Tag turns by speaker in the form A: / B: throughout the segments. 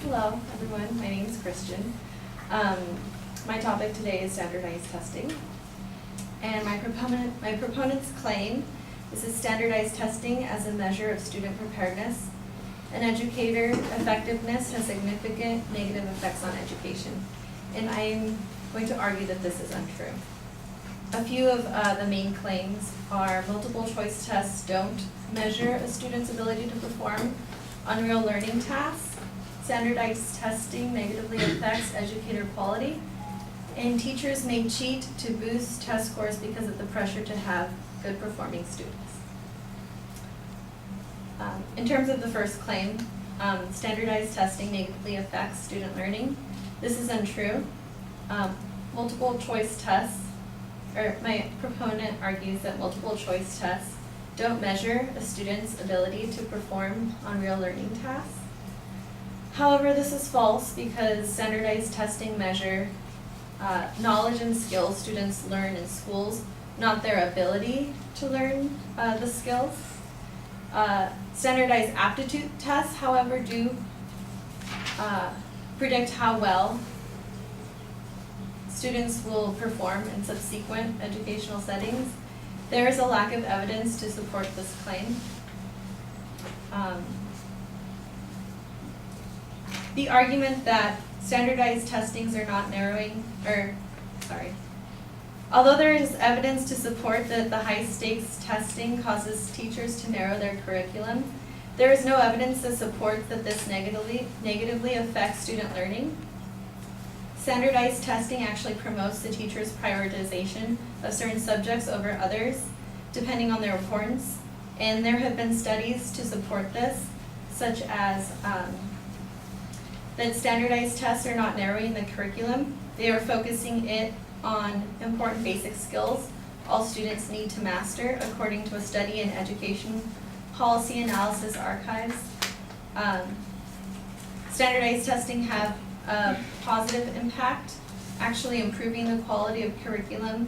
A: Hello, everyone. My name is Christian. My topic today is standardized testing. And my proponents claim this is standardized testing as a measure of student preparedness and educator effectiveness has significant negative effects on education. And I'm going to argue that this is untrue. A few of the main claims are multiple choice tests don't measure a student's ability to perform on real learning tasks. Standardized testing negatively affects educator quality, and teachers may cheat to boost test scores because of the pressure to have good performing students. In terms of the first claim, standardized testing negatively affects student learning. This is untrue. Multiple choice tests, or my proponent argues that multiple choice tests don't measure a student's ability to perform on real learning tasks. However, this is false because standardized testing measure knowledge and skills students learn in schools, not their ability to learn the skills. Standardized aptitude tests, however, do predict how well students will perform in subsequent educational settings. There is a lack of evidence to support this claim. The argument that standardized testings are not although there is evidence to support that the high stakes testing causes teachers to narrow their curriculum, there is no evidence to support that this negatively affects student learning. Standardized testing actually promotes the teacher's prioritization of certain subjects over others, depending on their importance. And there have been studies to support this, such as that standardized tests are not narrowing the curriculum. They are focusing it on important basic skills all students need to master, according to a study in Education Policy Analysis Archives. Standardized testing have a positive impact, actually improving the quality of curriculum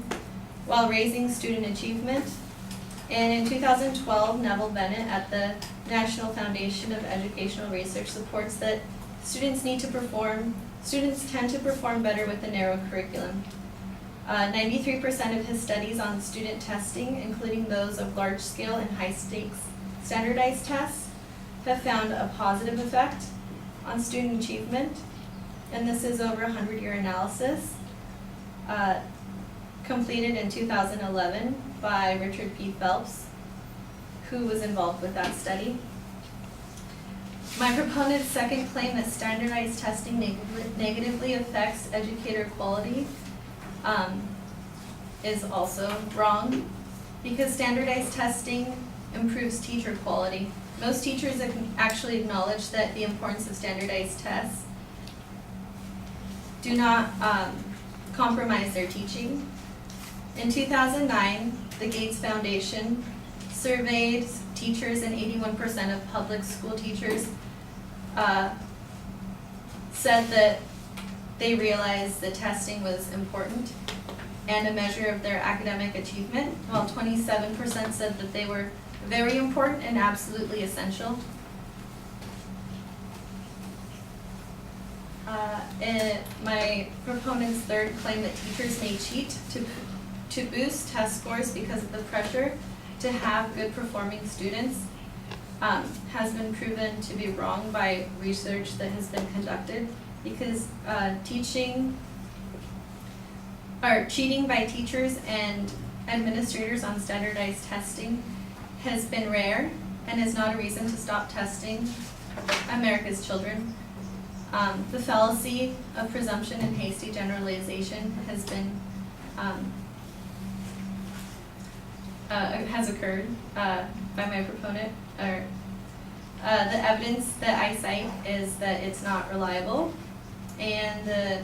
A: while raising student achievement. And in 2012, Neville Bennett at the National Foundation of Educational Research supports that students tend to perform better with a narrow curriculum. 93% of his studies on student testing, including those of large-scale and high-stakes standardized tests, have found a positive effect on student achievement. And this is over a 100-year analysis completed in 2011 by Richard P. Phelps, who was involved with that study. My proponent's second claim that standardized testing negatively affects educator quality is also wrong, because standardized testing improves teacher quality. Most teachers actually acknowledge that the importance of standardized tests do not compromise their teaching. In 2009, the Gates Foundation surveyed teachers, and 81% of public school teachers said that they realized that testing was important and a measure of their academic achievement, while 27% said that they were very important and absolutely essential. And my proponent's third claim that teachers may cheat to boost test scores because of the pressure to have good performing students has been proven to be wrong by research that has been conducted, because cheating by teachers and administrators on standardized testing has been rare and is not a reason to stop testing America's children. The fallacy of presumption and hasty generalization has been has occurred by my proponent. The evidence that I cite is that it's not reliable, and the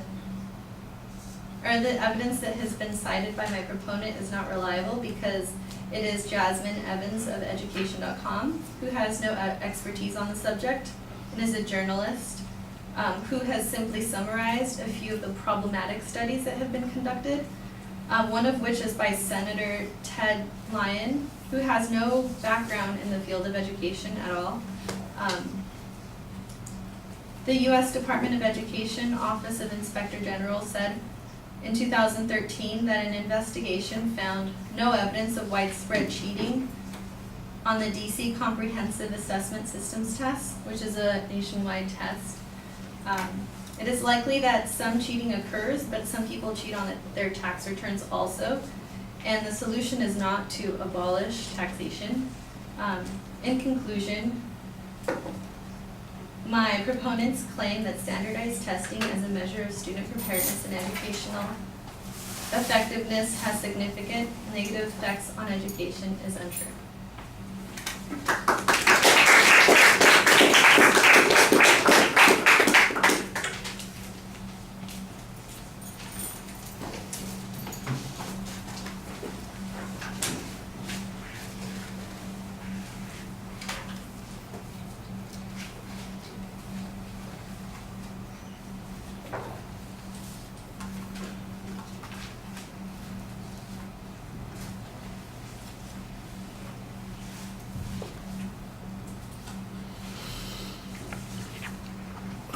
A: evidence that has been cited by my proponent is not reliable because it is Jasmine Evans of Education.com, who has no expertise on the subject and is a journalist who has simply summarized a few of the problematic studies that have been conducted, one of which is by Senator Ted Lyon, who has no background in the field of education at all. The U.S. Department of Education Office of Inspector General said in 2013 that an investigation found no evidence of widespread cheating on the DC Comprehensive Assessment Systems test, which is a nationwide test. It is likely that some cheating occurs, but some people cheat on their tax returns also, and the solution is not to abolish taxation. In conclusion, my proponents claim that standardized testing as a measure of student preparedness and educational effectiveness has significant negative effects on education is untrue.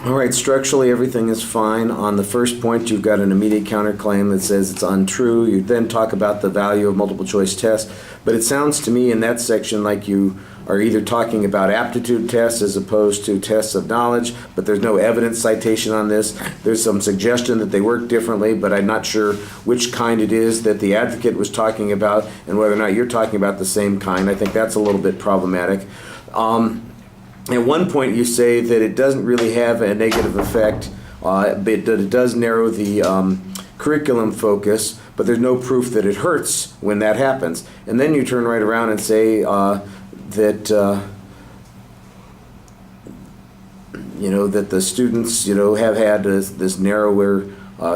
B: All right, structurally everything is fine. On the first point, you've got an immediate counterclaim that says it's untrue. You then talk about the value of multiple choice tests, but it sounds to me in that section like you are either talking about aptitude tests as opposed to tests of knowledge, but there's no evidence citation on this. There's some suggestion that they work differently, but I'm not sure which kind it is that the advocate was talking about and whether or not you're talking about the same kind. I think that's a little bit problematic. At one point you say that it doesn't really have a negative effect, but that it does narrow the curriculum focus, but there's no proof that it hurts when that happens. And then you turn right around and say that that the students have had this narrower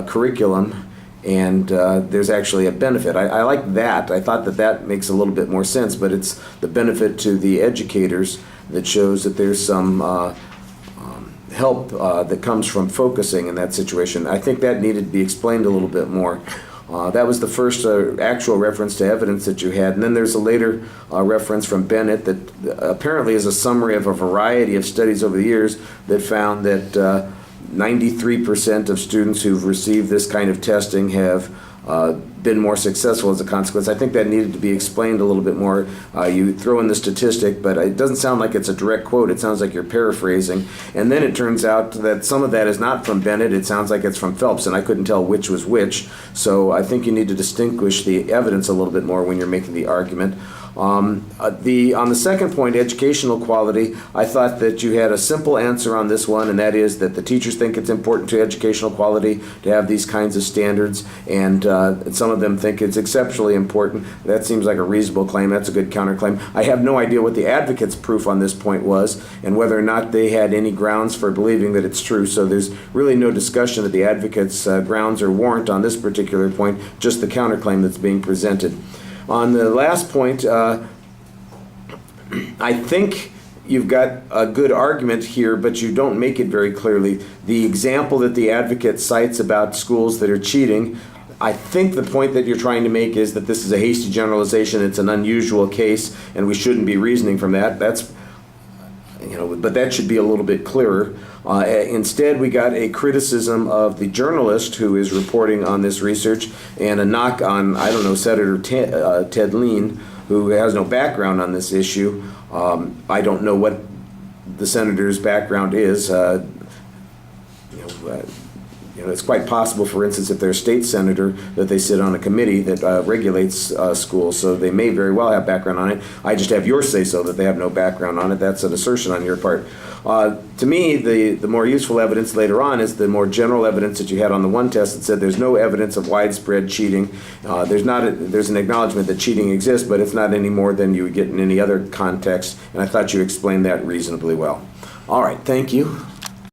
B: curriculum, and there's actually a benefit. I like that. I thought that makes a little bit more sense, but it's the benefit to the educators that shows that there's some help that comes from focusing in that situation. I think that needed to be explained a little bit more. That was the first actual reference to evidence that you had. And then there's a later reference from Bennett that apparently is a summary of a variety of studies over the years that found that 93% of students who've received this kind of testing have been more successful as a consequence. I think that needed to be explained a little bit more. You throw in the statistic, but it doesn't sound like it's a direct quote. It sounds like you're paraphrasing. And then it turns out that some of that is not from Bennett. It sounds like it's from Phelps, and I couldn't tell which was which. So I think you need to distinguish the evidence a little bit more when you're making the argument. On the second point, educational quality, I thought that you had a simple answer on this one, and that is that the teachers think it's important to educational quality to have these kinds of standards, and some of them think it's exceptionally important. That seems like a reasonable claim. That's a good counterclaim. I have no idea what the advocate's proof on this point was and whether or not they had any grounds for believing that it's true, so there's really no discussion that the advocate's grounds or warrant on this particular point, just the counterclaim that's being presented. On the last point, I think you've got a good argument here, but you don't make it very clearly. The example that the advocate cites about schools that are cheating, I think the point that you're trying to make is that this is a hasty generalization, it's an unusual case, and we shouldn't be reasoning from that. That's, but that should be a little bit clearer. Instead, we got a criticism of the journalist who is reporting on this research and a knock on, Senator Ted Lean, who has no background on this issue. I don't know what the senator's background is. It's quite possible, for instance, if they're a state senator, that they sit on a committee that regulates schools, so they may very well have background on it. I just have your say-so that they have no background on it. That's an assertion on your part. To me, the more useful evidence later on is the more general evidence that you had on the one test that said there's no evidence of widespread cheating. There's an acknowledgement that cheating exists, but it's not any more than you would get in any other context, and I thought you explained that reasonably well. All right, thank you.